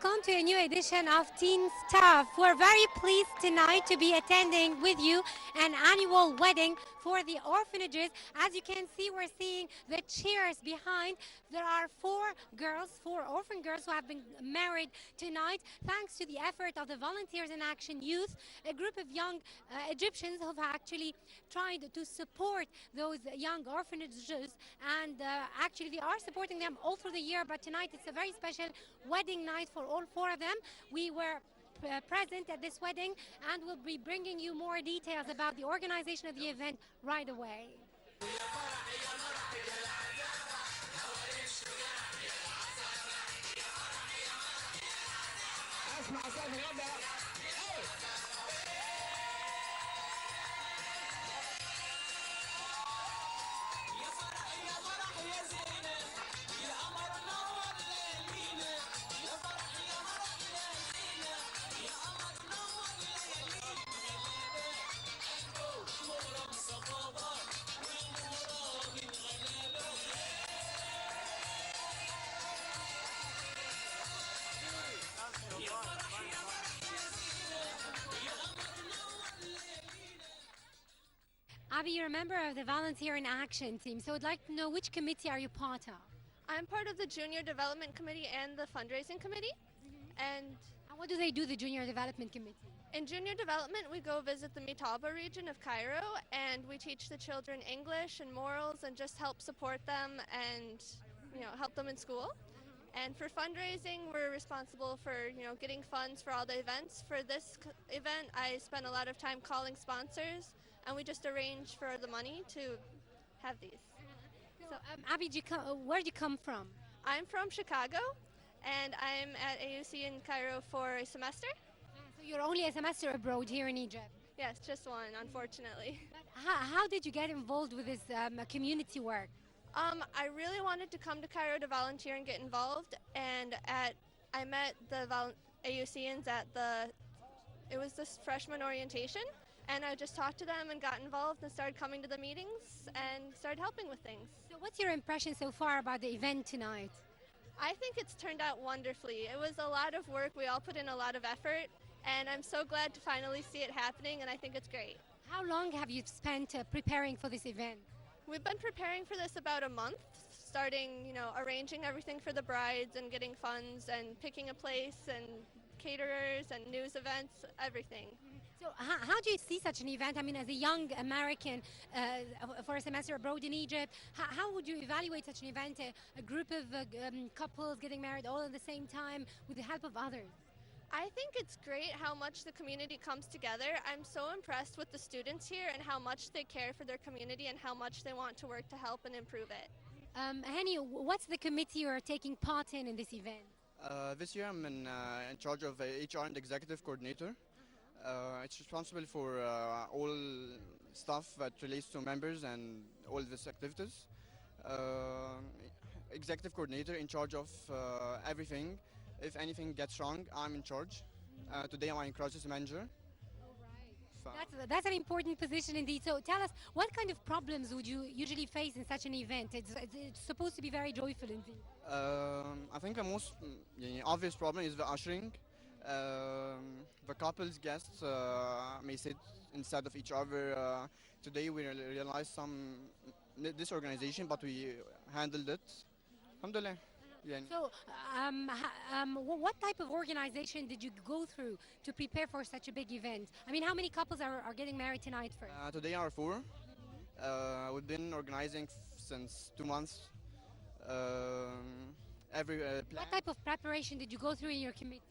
welcome to a new edition of Teen Stuff. We're very pleased tonight to be attending with you an annual wedding for the orphanages. As you can see, we're seeing the cheers behind. There are four orphan girls who have been married tonight thanks to the effort of the Volunteers in Action Youth, a group of young Egyptians who have actually tried to support those young orphanages, and actually they are supporting them all through the year, but tonight it's a very special wedding night for all four of them. We were present at this wedding and we'll be bringing you more details about the organization of the event right away. Abby, you're a member of the Volunteer in Action team, so I'd like to know which committee are you part of? I'm part of the Junior Development Committee and the Fundraising Committee. And What do they do, the Junior Development Committee? in Junior Development, we go visit the Mitaba region of Cairo, and we teach the children English and morals and just help support them and, help them in school. And for fundraising, we're responsible for, getting funds for all the events. For this event, I spent a lot of time calling sponsors, and we just arrange for the money to have these. So, Abby, where did you come from? I'm from Chicago, and I'm at AUC in Cairo for a semester. So you're only a semester abroad here in Egypt. Yes, just one, unfortunately. But how did you get involved with this community work? I really wanted to come to Cairo to volunteer and get involved, and I met the AUCians at it was this freshman orientation, and I just talked to them and got involved and started coming to the meetings and started helping with things. So what's your impression so far about the event tonight? I think it's turned out wonderfully. It was a lot of work. We all put in a lot of effort, and I'm so glad to finally see it happening, and I think it's great. How long have you spent preparing for this event? We've been preparing for this about a month, starting, arranging everything for the brides and getting funds and picking a place and caterers and news events, everything. So how do you see such an event? I mean, as a young American for a semester abroad in Egypt, how would you evaluate such an event, a group of couples getting married all at the same time with the help of others? I think it's great how much the community comes together. I'm so impressed with the students here and how much they care for their community and how much they want to work to help and improve it. Hani, what's the committee you're taking part in this event? This year I'm in charge of HR and executive coordinator. It's responsible for all stuff that relates to members and all these activities. Executive coordinator in charge of everything. If anything gets wrong, I'm in charge. Today I'm in crisis manager. That's an important position indeed. So tell us, what kind of problems would you usually face in such an event? It's supposed to be very joyful indeed. I think the most obvious problem is the ushering. The couple's guests may sit instead of each other. Today we realized some disorganization, but we handled it. Alhamdulillah. Yeah. So, what type of organization did you go through to prepare for such a big event? I mean, how many couples are getting married tonight first? Today are four. We've been organizing since 2 months. What type of preparation did you go through in your committee?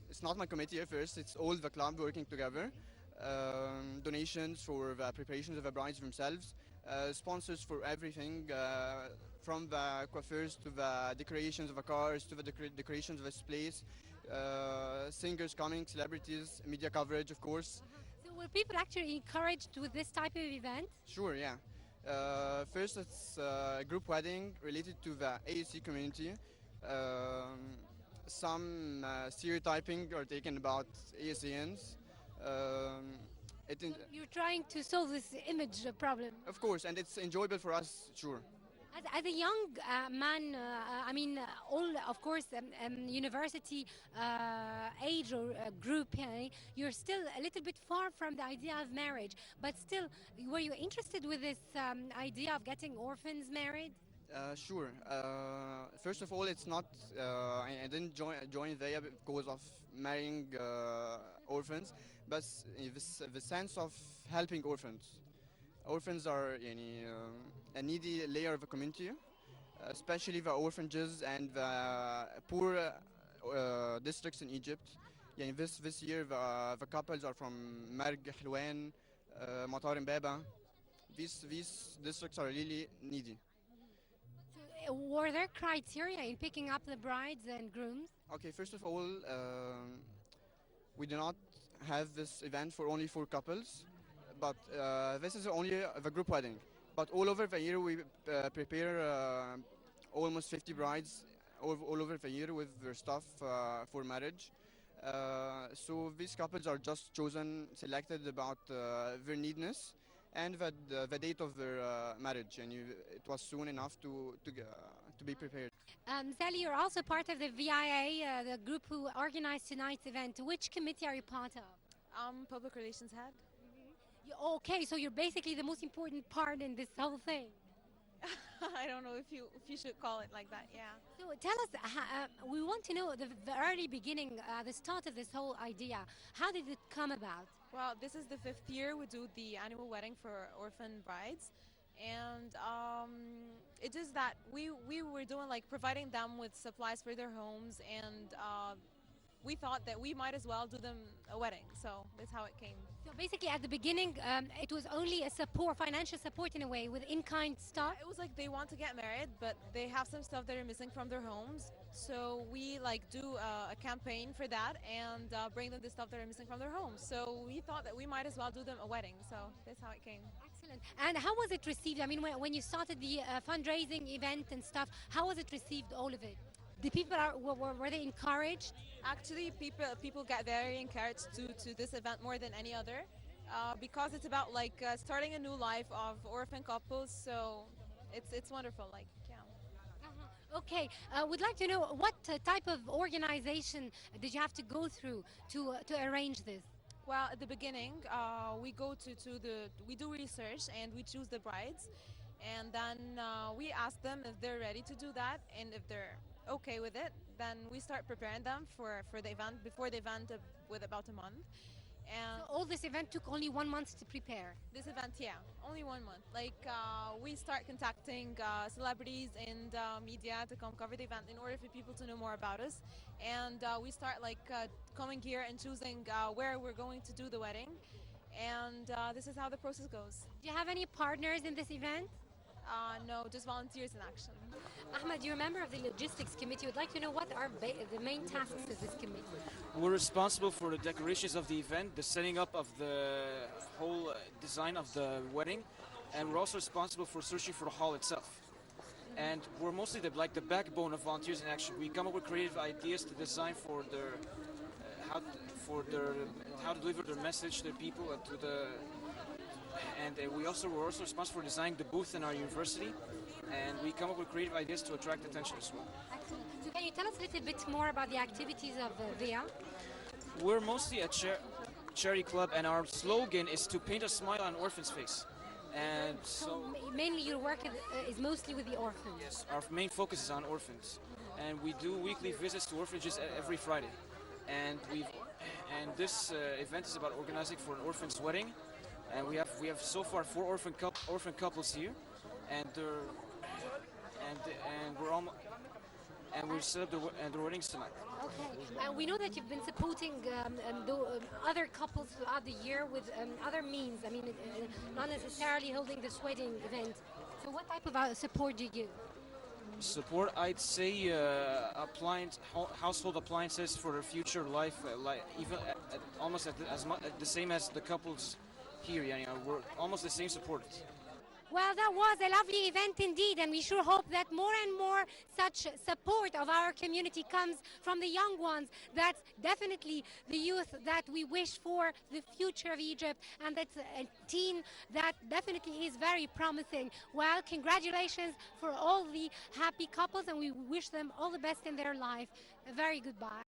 It's not my committee at first, it's all the club working together. Donations for the preparations of the brides themselves, sponsors for everything, from the coiffeurs to the decorations of the cars to the decorations of this place, singers coming, celebrities, media coverage, of course. So were people actually encouraged with this type of event? Sure, yeah. First, it's a group wedding related to the AUC community. Some stereotyping are taken about ASEANs. So you're trying to solve this image problem. Of course, and it's enjoyable for us, sure. As a young man, I mean, all of course, university age or group, you're still a little bit far from the idea of marriage. But still, were you interested with this idea of getting orphans married? Sure. First of all, it's not. I didn't join VEA because of marrying orphans, but the sense of helping orphans. Orphans are a needy layer of a community, especially the orphanages and the poor districts in Egypt. This year the couples are from Marg, Helwan, Matar and Baba. These districts are really needy. Were there criteria in picking up the brides and grooms? Okay, first of all, we do not have this event for only four couples, but this is only the group wedding. But all over the year, we prepare almost 50 brides all over the year with their stuff for marriage. So these couples are just chosen, selected about their needness and the date of their marriage, and it was soon enough to be prepared. Sally, you're also part of the VIA, the group who organized tonight's event. Which committee are you part of? Public relations head. Okay, so you're basically the most important part in this whole thing. I don't know if you should call it like that. Yeah. So tell us, we want to know the early beginning, the start of this whole idea. How did it come about? Well, this is the 5th year we do the annual wedding for orphan brides, and it is that we were doing like providing them with supplies for their homes, and we thought that we might as well do them a wedding. So that's how it came. So basically, at the beginning, it was only a support, financial support in a way, with in-kind stuff. It was like they want to get married, but they have some stuff that are missing from their homes. So we like do a campaign for that and bring them the stuff that are missing from their homes. So we thought that we might as well do them a wedding. So that's how it came. Excellent. And how was it received? I mean, when you started the fundraising event and stuff, how was it received, all of it? The people were they encouraged? Actually, people get very encouraged to this event more than any other, because it's about like starting a new life of orphan couples. So it's wonderful. Like Okay, would like to know what type of organization did you have to go through to arrange this? Well, at the beginning, we go we do research and we choose the brides, and then we ask them if they're ready to do that, and if they're okay with it, then we start preparing them for the event, before the event with about a month. And so all this event took only 1 month to prepare? This event, yeah, only 1 month. Like we start contacting celebrities and media to come cover the event in order for people to know more about us. And we start like coming here and choosing where we're going to do the wedding. And this is how the process goes. Do you have any partners in this event? No, just volunteers in action. Ahmed, you're a member of the logistics committee. Would like to know what are the main tasks of this committee? We're responsible for the decorations of the event, the setting up of the whole design of the wedding, and we're also responsible for searching for the hall itself. And we're mostly the backbone of volunteers in action. We come up with creative ideas to design for their how to deliver their message to the people and to the. And we're also responsible for designing the booth in our university, and we come up with creative ideas to attract attention as well. Excellent. So can you tell us a little bit more about the activities of VIA? We're mostly a charity club, and our slogan is to paint a smile on an orphan's face. And so mainly your work is mostly with the orphans? Yes, our main focus is on orphans, and we do weekly visits to orphanages every Friday. And this event is about organizing for an orphan's wedding. And we have so far 4 orphan couples here, and we're set up the weddings tonight. Okay, and we know that you've been supporting other couples throughout the year with other means. I mean, not necessarily holding this wedding event. So, what type of support do you give? Support, I'd say, household appliances for their future life, even almost the same as the couples here. We're almost the same supporters. Well, that was a lovely event indeed, and we sure hope that more and more such support of our community comes from the young ones. That's definitely the youth that we wish for the future of Egypt, and that's a teen that definitely is very promising. Well, congratulations for all the happy couples, and we wish them all the best in their life. A very goodbye.